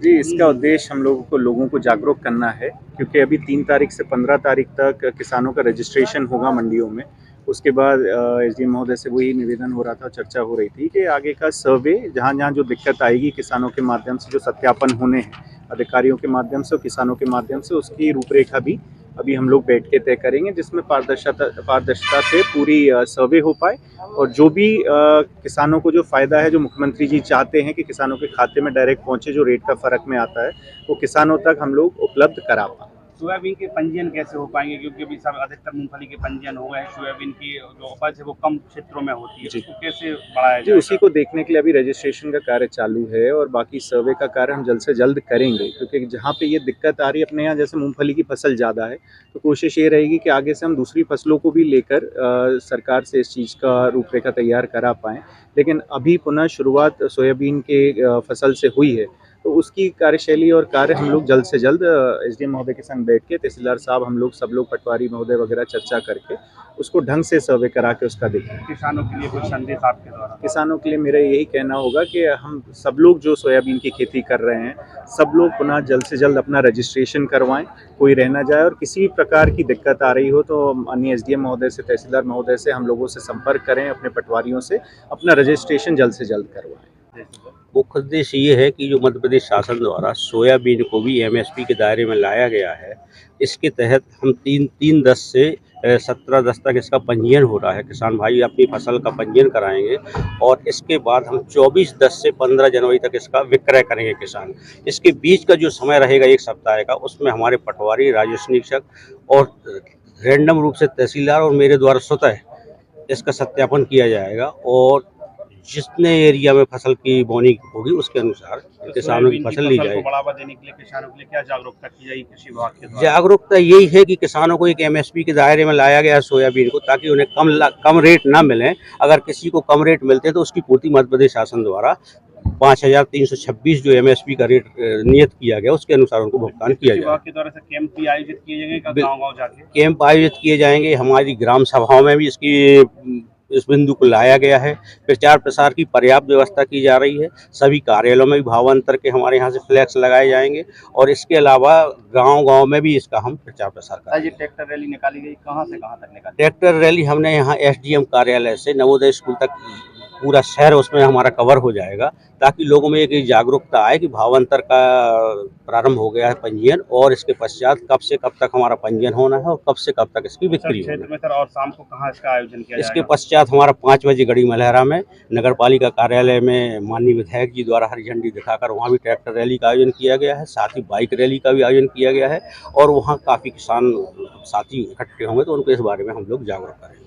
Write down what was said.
जी, इसका उद्देश्य हम लोगों को जागरूक करना है, क्योंकि अभी 3 तारीख से 15 तारीख तक किसानों का रजिस्ट्रेशन होगा मंडियों में। उसके बाद एसडीएम महोदय से वही निवेदन हो रहा था, चर्चा हो रही थी कि आगे का सर्वे जहाँ-जहाँ जो दिक्कत आएगी किसानों के माध्यम से, जो सत्यापन होने हैं अधिकारियों के माध्यम से और किसानों के माध्यम से, उसकी रूपरेखा भी अभी हम लोग बैठ के तय करेंगे, जिसमें पारदर्शिता से पूरी सर्वे हो पाए और जो भी किसानों को जो फ़ायदा है, जो मुख्यमंत्री जी चाहते हैं कि किसानों के खाते में डायरेक्ट पहुँचे, जो रेट का फ़र्क में आता है, वो किसानों तक हम लोग उपलब्ध करा पाएँ। सोयाबीन के पंजीयन कैसे हो पाएंगे, क्योंकि अभी सब अधिकतर मूंगफली के पंजीयन हो गए हैं। सोयाबीन की जो उपज है वो कम क्षेत्रों में होती है, उसको कैसे बढ़ाया जी, जाएगा? उसी को देखने के लिए अभी रजिस्ट्रेशन का कार्य चालू है और बाकी सर्वे का कार्य हम जल्द से जल्द करेंगे, क्योंकि जहाँ पे ये दिक्कत आ रही है अपने यहाँ, जैसे मूंगफली की फसल ज़्यादा है, तो कोशिश ये रहेगी कि आगे से हम दूसरी फसलों को भी लेकर सरकार से इस चीज़ का रूपरेखा तैयार करा पाएँ। लेकिन अभी पुनः शुरुआत सोयाबीन के फसल से हुई है, तो उसकी कार्यशैली और कार्य हम लोग जल्द से जल्द एसडीएम महोदय के संग बैठ के, तहसीलदार साहब, हम लोग सब लोग, पटवारी महोदय वगैरह चर्चा करके उसको ढंग से सर्वे करा के उसका देखेंगे। किसानों के लिए कुछ संदेश आपके द्वारा? किसानों के लिए मेरा यही कहना होगा कि हम सब लोग जो सोयाबीन की खेती कर रहे हैं, सब लोग पुनः जल्द से जल्द अपना रजिस्ट्रेशन करवाएं, कोई रह ना जाए, और किसी भी प्रकार की दिक्कत आ रही हो तो अन्य एसडीएम महोदय से, तहसीलदार महोदय से हम लोगों से संपर्क करें, अपने पटवारियों से अपना रजिस्ट्रेशन जल्द से जल्द करवाएं। मुख्य उद्देश्य ये है कि जो मध्य प्रदेश शासन द्वारा सोयाबीन को भी एमएसपी के दायरे में लाया गया है, इसके तहत हम 3/10 से 17/10 तक इसका पंजीयन हो रहा है। किसान भाई अपनी फसल का पंजीयन कराएंगे और इसके बाद हम 24/10 से 15 जनवरी तक इसका विक्रय करेंगे किसान। इसके बीच का जो समय रहेगा 1 सप्ताह का, उसमें हमारे पटवारी, राजस्व निरीक्षक और रैंडम रूप से तहसीलदार और मेरे द्वारा स्वतः इसका सत्यापन किया जाएगा और जितने एरिया में फसल की बोनी होगी उसके अनुसार किसानों की फसल ली जाएगी। बढ़ावा देने के लिए किसानों के लिए क्या जागरूकता की जाएगी कृषि विभाग के द्वारा? जागरूकता यही है कि किसानों को एक एमएसपी के दायरे में लाया गया है सोयाबीन को, ताकि उन्हें कम रेट ना मिले। अगर किसी को कम रेट मिलते हैं तो उसकी पूर्ति मध्य प्रदेश शासन द्वारा 5,326 जो एमएसपी का रेट नियत किया गया, उसके अनुसार उनको भुगतान किया जाएगा। के द्वारा कैंप भी आयोजित किए जाएंगे, गाँव-गाँव जाके कैंप आयोजित किए जाएंगे। हमारी ग्राम सभाओं में भी इस बिंदु को लाया गया है। प्रचार प्रसार की पर्याप्त व्यवस्था की जा रही है। सभी कार्यालयों में भी भावांतर के हमारे यहाँ से फ्लैक्स लगाए जाएंगे और इसके अलावा गांव-गांव में भी इसका हम प्रचार प्रसार करेंगे। ट्रैक्टर रैली निकाली गई, कहाँ से कहाँ तक निकाली? ट्रैक्टर रैली हमने यहाँ एसडीएम कार्यालय से नवोदय स्कूल तक, पूरा शहर उसमें हमारा कवर हो जाएगा, ताकि लोगों में एक जागरूकता आए कि भावांतर का प्रारंभ हो गया है पंजीयन, और इसके पश्चात कब से कब तक हमारा पंजीयन होना है और कब से कब तक इसकी बिक्री होनी है। में सर, और शाम को कहाँ इसका आयोजन किया इसके पश्चात हमारा 5 बजे गढ़ी मलहरा में नगर पालिका कार्यालय में माननीय विधायक जी द्वारा हरी झंडी दिखाकर वहाँ भी ट्रैक्टर रैली का आयोजन किया गया है। साथ ही बाइक रैली का भी आयोजन किया गया है और वहाँ काफ़ी किसान साथी इकट्ठे होंगे, तो उनको इस बारे में हम लोग जागरूक करेंगे।